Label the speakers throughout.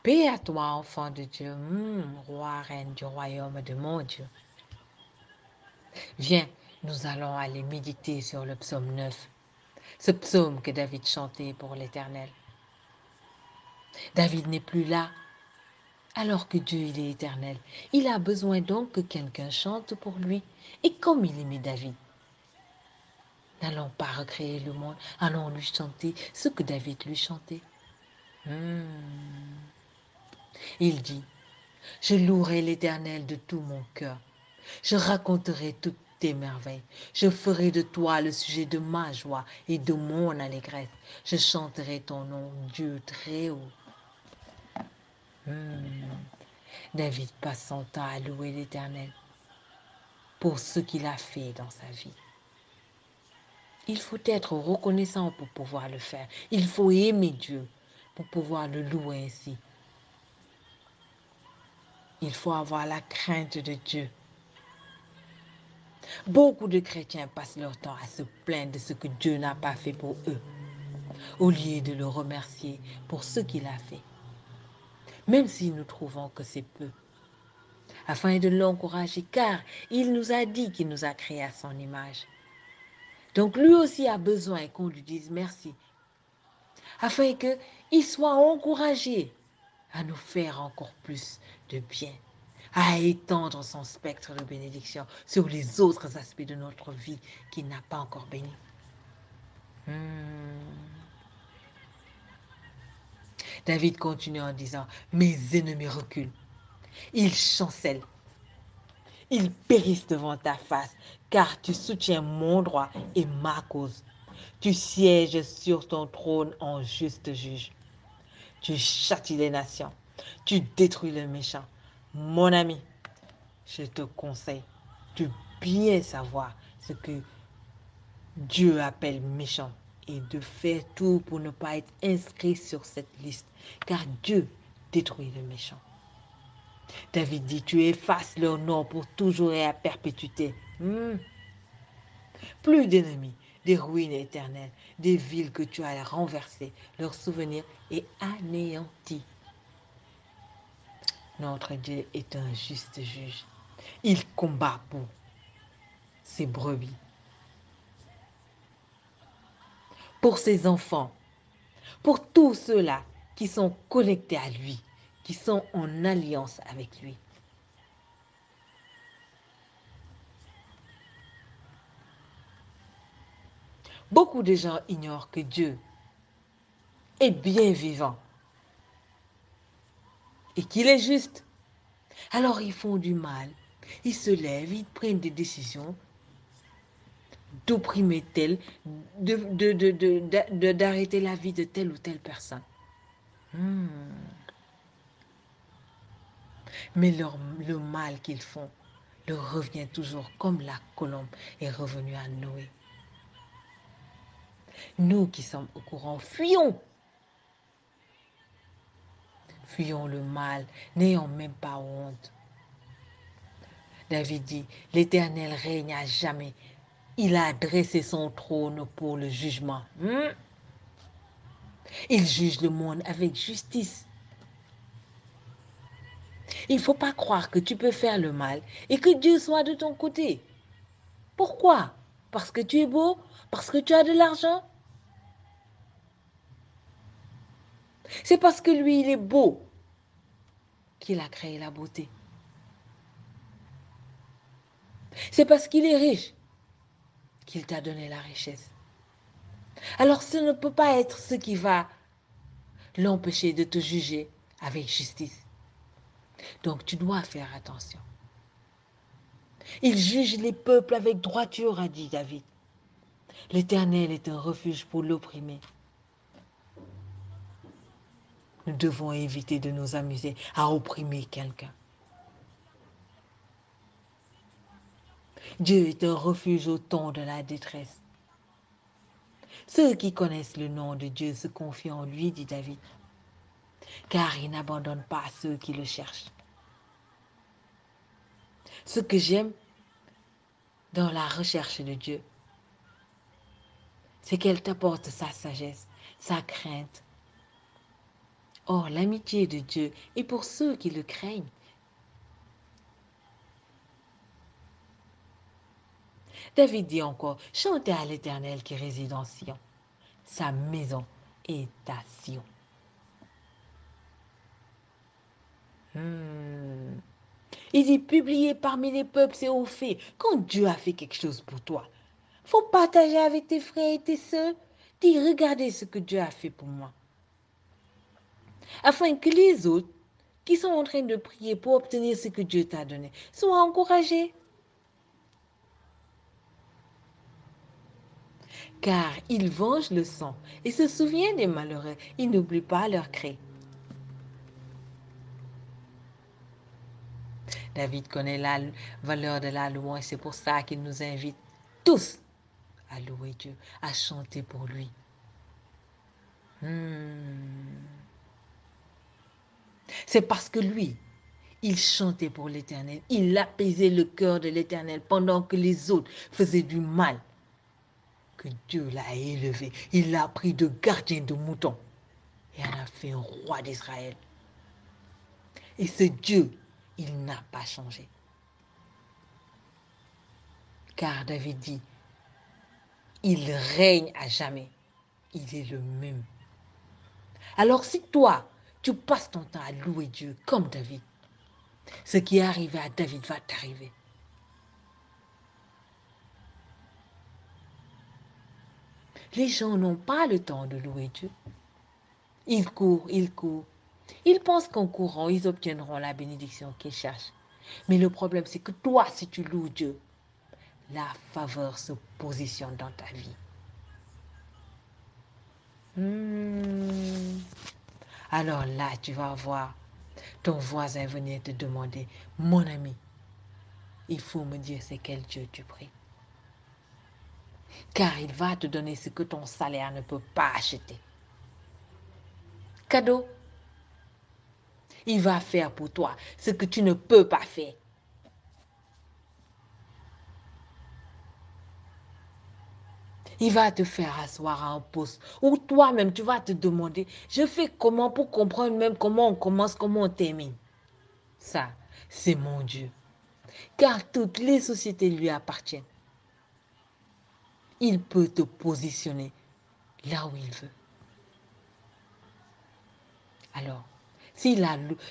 Speaker 1: Paix à toi, enfant de Dieu, roi, reine du royaume de mon Dieu. Viens, nous allons aller méditer sur le psaume 9, ce psaume que David chantait pour l'Éternel. David n'est plus là, alors que Dieu, il est éternel. Il a besoin donc que quelqu'un chante pour lui. Et comme il aimait David, n'allons pas recréer le monde, allons lui chanter ce que David lui chantait. Il dit, je louerai l'Éternel de tout mon cœur. Je raconterai toutes tes merveilles. Je ferai de toi le sujet de ma joie et de mon allégresse. Je chanterai ton nom, Dieu très haut. David passe son temps à louer l'Éternel pour ce qu'il a fait dans sa vie. Il faut être reconnaissant pour pouvoir le faire. Il faut aimer Dieu pour pouvoir le louer ainsi. Il faut avoir la crainte de Dieu. Beaucoup de chrétiens passent leur temps à se plaindre de ce que Dieu n'a pas fait pour eux, au lieu de le remercier pour ce qu'il a fait, même si nous trouvons que c'est peu, afin de l'encourager, car il nous a dit qu'il nous a créés à son image. Donc lui aussi a besoin qu'on lui dise merci, afin qu'il soit encouragé à nous faire encore plus de bien, à étendre son spectre de bénédiction sur les autres aspects de notre vie qu'il n'a pas encore bénis. David continue en disant, mes ennemis reculent, ils chancellent, ils périssent devant ta face, car tu soutiens mon droit et ma cause. Tu sièges sur ton trône en juste juge. Tu châties les nations, tu détruis les méchants. Mon ami, je te conseille de bien savoir ce que Dieu appelle méchant et de faire tout pour ne pas être inscrit sur cette liste, car Dieu détruit le méchant. David dit, tu effaces leur nom pour toujours et à perpétuité. Plus d'ennemis, des ruines éternelles, des villes que tu as renversées, leur souvenir est anéanti. Notre Dieu est un juste juge. Il combat pour ses brebis, pour ses enfants, pour tous ceux-là qui sont connectés à lui, qui sont en alliance avec lui. Beaucoup de gens ignorent que Dieu est bien vivant et qu'il est juste. Alors ils font du mal, ils se lèvent, ils prennent des décisions d'opprimer tel, d'arrêter la vie de telle ou telle personne. Mais le mal qu'ils font leur revient toujours comme la colombe est revenue à Noé. Nous qui sommes au courant, fuyons. Fuyons le mal, n'ayons même pas honte. David dit, l'Éternel règne à jamais. Il a dressé son trône pour le jugement. Il juge le monde avec justice. Il ne faut pas croire que tu peux faire le mal et que Dieu soit de ton côté. Pourquoi? Parce que tu es beau? Parce que tu as de l'argent? C'est parce que lui, il est beau qu'il a créé la beauté. C'est parce qu'il est riche qu'il t'a donné la richesse. Alors ce ne peut pas être ce qui va l'empêcher de te juger avec justice. Donc tu dois faire attention. Il juge les peuples avec droiture, a dit David. L'Éternel est un refuge pour l'opprimé. Nous devons éviter de nous amuser à opprimer quelqu'un. Dieu est un refuge au temps de la détresse. Ceux qui connaissent le nom de Dieu se confient en lui, dit David, car il n'abandonne pas ceux qui le cherchent. Ce que j'aime dans la recherche de Dieu, c'est qu'elle t'apporte sa sagesse, sa crainte, Or, l'amitié de Dieu est pour ceux qui le craignent. David dit encore, chantez à l'Éternel qui réside en Sion. Sa maison est à Sion. Il dit, publiez parmi les peuples ses hauts faits. Quand Dieu a fait quelque chose pour toi, faut partager avec tes frères et tes sœurs. Dis, regardez ce que Dieu a fait pour moi. Afin que les autres qui sont en train de prier pour obtenir ce que Dieu t'a donné soient encouragés. Car il venge le sang et se souvient des malheureux. Il n'oublie pas leurs cris. David connaît la valeur de la louange. C'est pour ça qu'il nous invite tous à louer Dieu, à chanter pour lui. C'est parce que lui, il chantait pour l'Éternel. Il apaisait le cœur de l'Éternel pendant que les autres faisaient du mal. Que Dieu l'a élevé. Il l'a pris de gardien de moutons et en a fait un roi d'Israël. Et ce Dieu, il n'a pas changé. Car David dit, il règne à jamais. Il est le même. Alors si toi, tu passes ton temps à louer Dieu comme David, ce qui est arrivé à David va t'arriver. Les gens n'ont pas le temps de louer Dieu. Ils courent, ils courent. Ils pensent qu'en courant, ils obtiendront la bénédiction qu'ils cherchent. Mais le problème, c'est que toi, si tu loues Dieu, la faveur se positionne dans ta vie. Alors là, tu vas voir ton voisin venir te demander, mon ami, il faut me dire c'est quel Dieu tu pries. Car il va te donner ce que ton salaire ne peut pas acheter. Cadeau. Il va faire pour toi ce que tu ne peux pas faire. Il va te faire asseoir à un poste où toi-même, tu vas te demander, je fais comment pour comprendre même comment on commence, comment on termine. Ça, c'est mon Dieu. Car toutes les sociétés lui appartiennent. Il peut te positionner là où il veut. Alors, si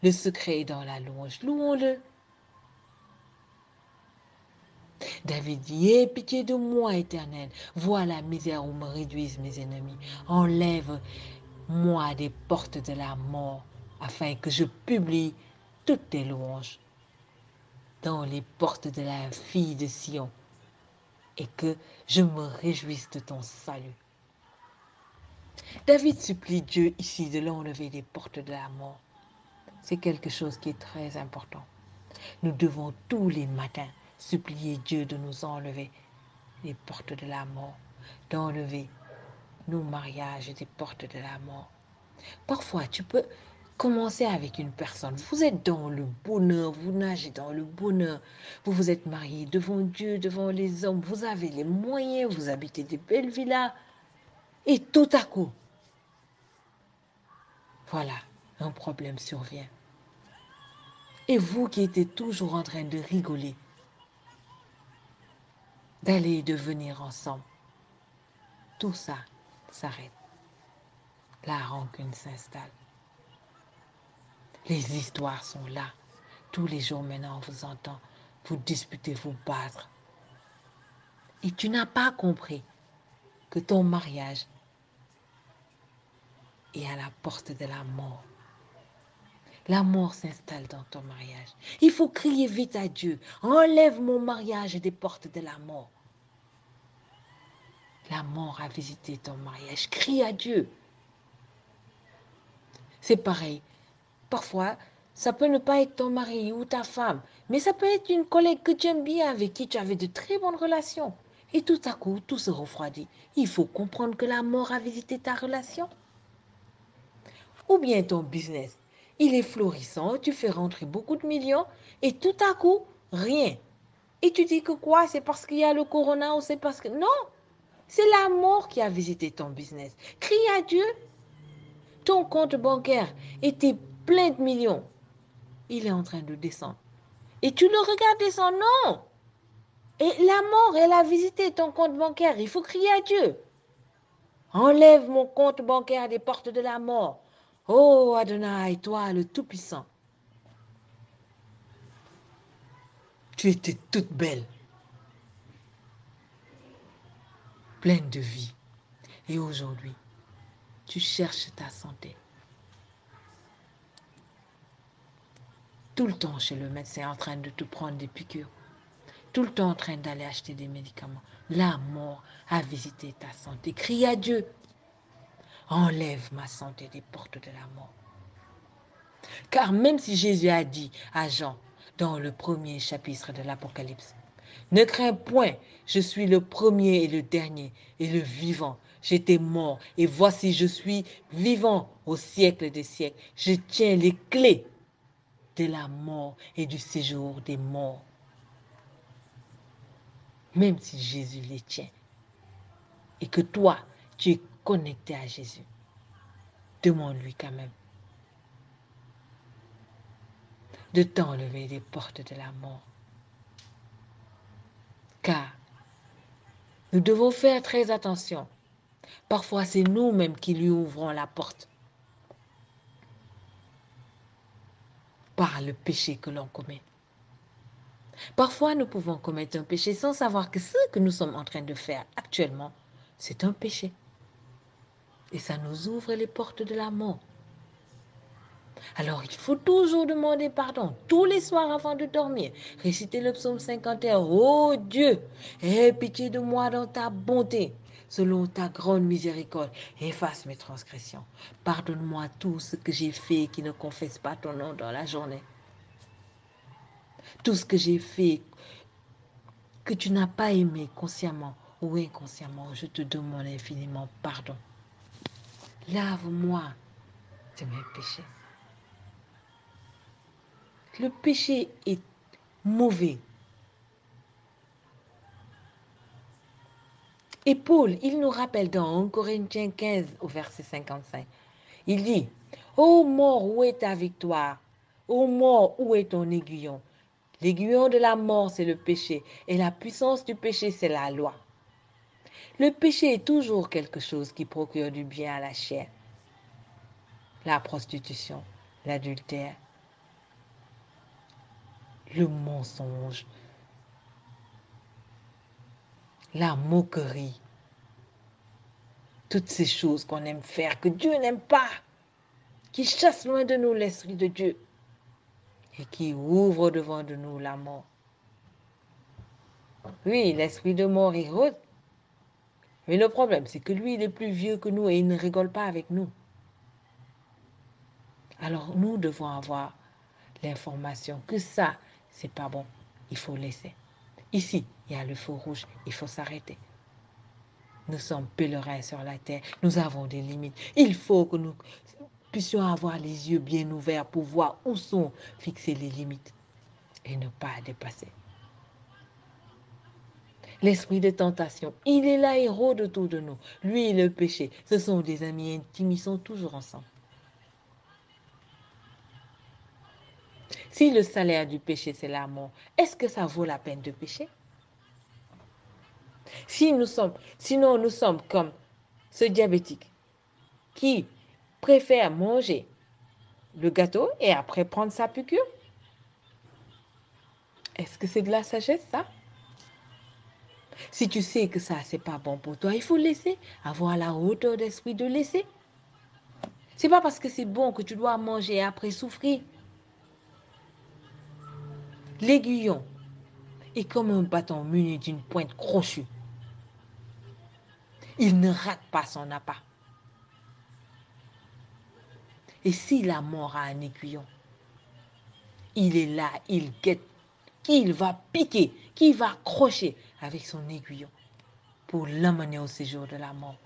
Speaker 1: le secret est dans la louange, louons-le. David dit, aie pitié de moi, Éternel. Vois la misère où me réduisent mes ennemis. Enlève-moi des portes de la mort, afin que je publie toutes tes louanges dans les portes de la fille de Sion, et que je me réjouisse de ton salut. David supplie Dieu ici de l'enlever des portes de la mort. C'est quelque chose qui est très important. Nous devons tous les matins supplier Dieu de nous enlever les portes de la mort, d'enlever nos mariages des portes de la mort. Parfois, tu peux commencer avec une personne. Vous êtes dans le bonheur, vous nagez dans le bonheur. Vous vous êtes mariés devant Dieu, devant les hommes. Vous avez les moyens, vous habitez des belles villas. Et tout à coup, voilà, un problème survient. Et vous qui étiez toujours en train de rigoler, d'aller et de venir ensemble, tout ça s'arrête. La rancune s'installe. Les histoires sont là. Tous les jours maintenant, on vous entend vous disputer, vous battre. Et tu n'as pas compris que ton mariage est à la porte de la mort. La mort s'installe dans ton mariage. Il faut crier vite à Dieu. Enlève mon mariage des portes de la mort. La mort a visité ton mariage. Crie à Dieu. C'est pareil. Parfois, ça peut ne pas être ton mari ou ta femme, mais ça peut être une collègue que tu aimes bien, avec qui tu avais de très bonnes relations. Et tout à coup, tout se refroidit. Il faut comprendre que la mort a visité ta relation. Ou bien ton business. Il est florissant, tu fais rentrer beaucoup de millions et tout à coup, rien. Et tu dis que quoi? C'est parce qu'il y a le corona ou c'est parce que... Non, c'est la mort qui a visité ton business. Crie à Dieu. Ton compte bancaire était plein de millions. Il est en train de descendre. Et tu le regardes descendre, non. Et la mort, elle a visité ton compte bancaire. Il faut crier à Dieu. Enlève mon compte bancaire des portes de la mort. Oh Adonai, toi le Tout-Puissant. Tu étais toute belle, pleine de vie. Et aujourd'hui, tu cherches ta santé. Tout le temps chez le médecin en train de te prendre des piqûres. Tout le temps en train d'aller acheter des médicaments. La mort a visité ta santé. Crie à Dieu. Enlève ma santé des portes de la mort. Car même si Jésus a dit à Jean dans le premier chapitre de l'Apocalypse, ne crains point, je suis le premier et le dernier et le vivant. J'étais mort et voici je suis vivant au siècle des siècles. Je tiens les clés de la mort et du séjour des morts. Même si Jésus les tient et que toi, tu es connecté à Jésus, demande-lui quand même de t'enlever des portes de la mort. Car nous devons faire très attention. Parfois, c'est nous-mêmes qui lui ouvrons la porte par le péché que l'on commet. Parfois, nous pouvons commettre un péché sans savoir que ce que nous sommes en train de faire actuellement, c'est un péché. Et ça nous ouvre les portes de la mort. Alors, il faut toujours demander pardon tous les soirs avant de dormir. Réciter le psaume 51. Oh Dieu, aie pitié de moi dans ta bonté. Selon ta grande miséricorde, efface mes transgressions. Pardonne-moi tout ce que j'ai fait qui ne confesse pas ton nom dans la journée. Tout ce que j'ai fait que tu n'as pas aimé consciemment ou inconsciemment, je te demande infiniment pardon. Lave-moi de mes péchés. Le péché est mauvais. Et Paul, il nous rappelle dans 1 Corinthiens 15 au verset 55, il dit, ô mort, où est ta victoire? Ô mort, où est ton aiguillon? L'aiguillon de la mort, c'est le péché, et la puissance du péché, c'est la loi. Le péché est toujours quelque chose qui procure du bien à la chair. La prostitution, l'adultère, le mensonge, la moquerie, toutes ces choses qu'on aime faire, que Dieu n'aime pas, qui chassent loin de nous l'Esprit de Dieu et qui ouvrent devant de nous la mort. Oui, l'esprit de mort, il rôde. Mais le problème, c'est que lui, il est plus vieux que nous et il ne rigole pas avec nous. Alors, nous devons avoir l'information que ça, c'est pas bon. Il faut laisser. Ici, il y a le feu rouge. Il faut s'arrêter. Nous sommes pèlerins sur la terre. Nous avons des limites. Il faut que nous puissions avoir les yeux bien ouverts pour voir où sont fixées les limites et ne pas dépasser. L'esprit de tentation, il est là et rôde autour de nous. Lui et le péché, ce sont des amis intimes, ils sont toujours ensemble. Si le salaire du péché, c'est la mort, est-ce que ça vaut la peine de pécher? Sinon, nous sommes comme ce diabétique qui préfère manger le gâteau et après prendre sa piqûre. Est-ce que c'est de la sagesse, ça? Si tu sais que ça, c'est pas bon pour toi, il faut laisser, avoir la hauteur d'esprit de laisser. C'est pas parce que c'est bon que tu dois manger et après souffrir. L'aiguillon est comme un bâton muni d'une pointe crochue. Il ne rate pas son appât. Et si la mort a un aiguillon, il est là, il guette, qu'il va piquer, qu'il va accrocher avec son aiguillon pour l'amener au séjour de la mort.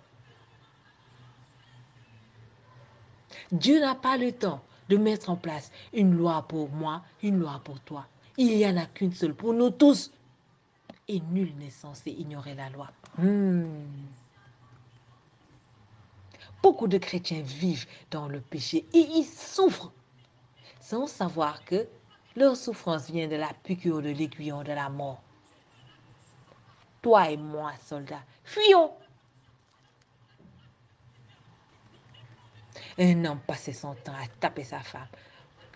Speaker 1: Dieu n'a pas le temps de mettre en place une loi pour moi, une loi pour toi. Il n'y en a qu'une seule pour nous tous. Et nul n'est censé ignorer la loi. Beaucoup de chrétiens vivent dans le péché et ils souffrent sans savoir que leur souffrance vient de la piqûre de l'aiguillon de la mort. Toi et moi, soldats, fuyons. Un homme passait son temps à taper sa femme,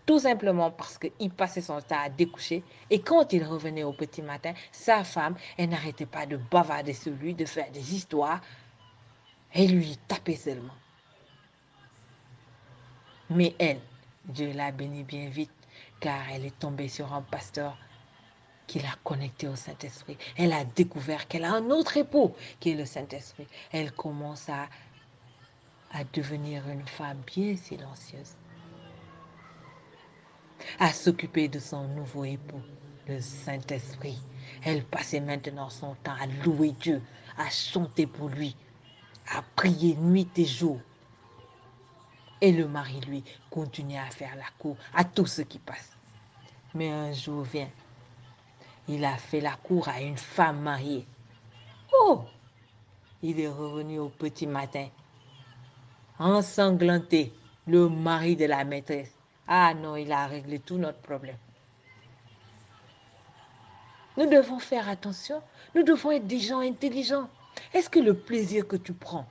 Speaker 1: tout simplement parce qu'il passait son temps à découcher. Et quand il revenait au petit matin, sa femme, elle n'arrêtait pas de bavarder sur lui, de faire des histoires, et lui tapait seulement. Mais elle, Dieu l'a bénie bien vite, car elle est tombée sur un pasteur qui l'a connectée au Saint-Esprit. Elle a découvert qu'elle a un autre époux, qui est le Saint-Esprit. Elle commence à devenir une femme bien silencieuse, à s'occuper de son nouveau époux, le Saint-Esprit. Elle passait maintenant son temps à louer Dieu, à chanter pour lui, à prier nuit et jour. Et le mari, lui, continue à faire la cour à tout ce qui passe. Mais un jour vient, il a fait la cour à une femme mariée. Oh, il est revenu au petit matin, ensanglanté, le mari de la maîtresse. Ah non, il a réglé tout notre problème. Nous devons faire attention. Nous devons être des gens intelligents. Est-ce que le plaisir que tu prends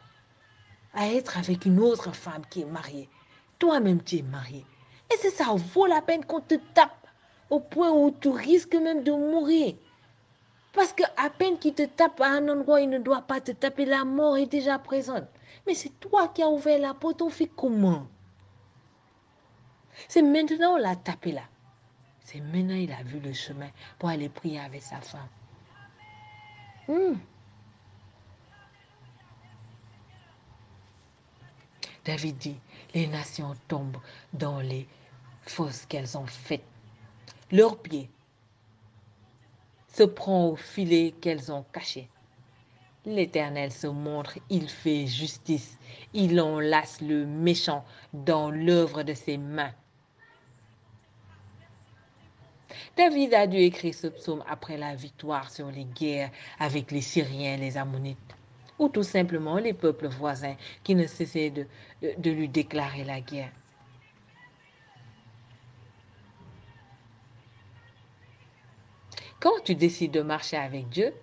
Speaker 1: à être avec une autre femme qui est mariée, toi-même tu es marié, est-ce que ça vaut la peine qu'on te tape au point où tu risques même de mourir? Parce qu'à peine qu'il te tape à un endroit, il ne doit pas te taper, la mort est déjà présente. Mais c'est toi qui as ouvert la porte, on fait comment? C'est maintenant on l'a tapé là. C'est maintenant il a vu le chemin pour aller prier avec sa femme. David dit, les nations tombent dans les fosses qu'elles ont faites. Leurs pieds se prend au filet qu'elles ont caché. L'Éternel se montre, il fait justice, il enlace le méchant dans l'œuvre de ses mains. David a dû écrire ce psaume après la victoire sur les guerres avec les Syriens, les Ammonites, ou tout simplement les peuples voisins qui ne cessaient de lui déclarer la guerre. Quand tu décides de marcher avec Dieu,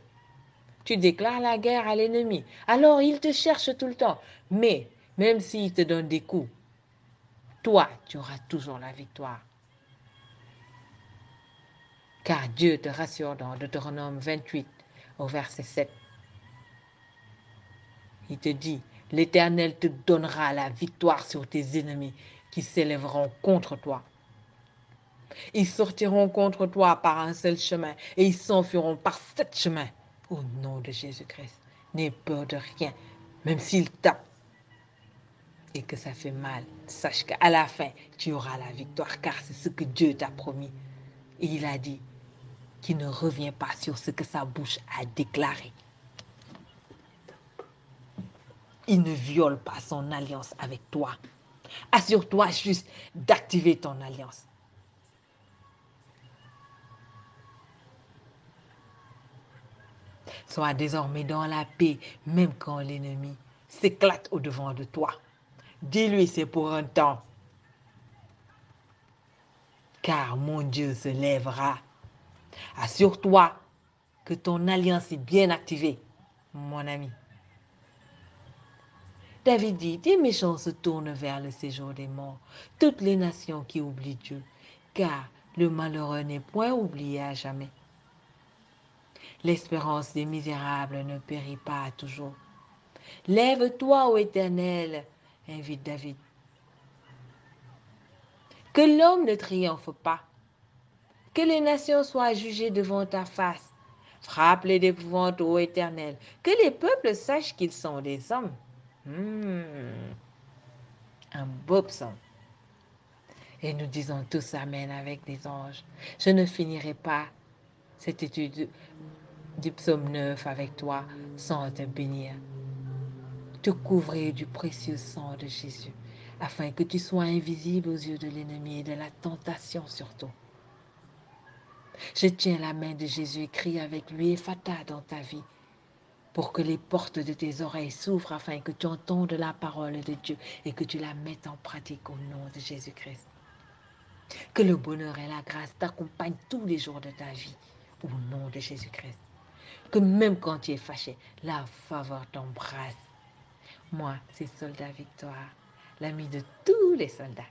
Speaker 1: tu déclares la guerre à l'ennemi. Alors il te cherche tout le temps. Mais même s'il te donne des coups, toi, tu auras toujours la victoire. Car Dieu te rassure dans Deutéronome 28 au verset 7. Il te dit, l'Éternel te donnera la victoire sur tes ennemis qui s'élèveront contre toi. Ils sortiront contre toi par un seul chemin et ils s'enfuiront par 7 chemins. Au nom de Jésus-Christ, n'aie peur de rien, même s'ils tapent et que ça fait mal. Sache qu'à la fin, tu auras la victoire car c'est ce que Dieu t'a promis. Et il a dit qu'il ne revient pas sur ce que sa bouche a déclaré. Il ne viole pas son alliance avec toi. Assure-toi juste d'activer ton alliance. Sois désormais dans la paix, même quand l'ennemi s'éclate au-devant de toi. Dis-lui, c'est pour un temps. Car mon Dieu se lèvera. Assure-toi que ton alliance est bien activée, mon ami. David dit, des méchants se tournent vers le séjour des morts, toutes les nations qui oublient Dieu, car le malheureux n'est point oublié à jamais. L'espérance des misérables ne périt pas toujours. Lève-toi, ô Éternel, invite David. Que l'homme ne triomphe pas, que les nations soient jugées devant ta face. Frappe-les d'épouvante, ô Éternel, que les peuples sachent qu'ils sont des hommes. Un beau psaume. Et nous disons tous Amen avec des anges. Je ne finirai pas cette étude du psaume 9 avec toi sans te bénir, te couvrir du précieux sang de Jésus, afin que tu sois invisible aux yeux de l'ennemi et de la tentation surtout. Je tiens la main de Jésus et crie avec lui, Ephata dans ta vie. pour que les portes de tes oreilles s'ouvrent afin que tu entendes la parole de Dieu et que tu la mettes en pratique au nom de Jésus-Christ. Que le bonheur et la grâce t'accompagnent tous les jours de ta vie au nom de Jésus-Christ. Que même quand tu es fâché, la faveur t'embrasse. Moi, c'est Soldat Victoire, l'ami de tous les soldats.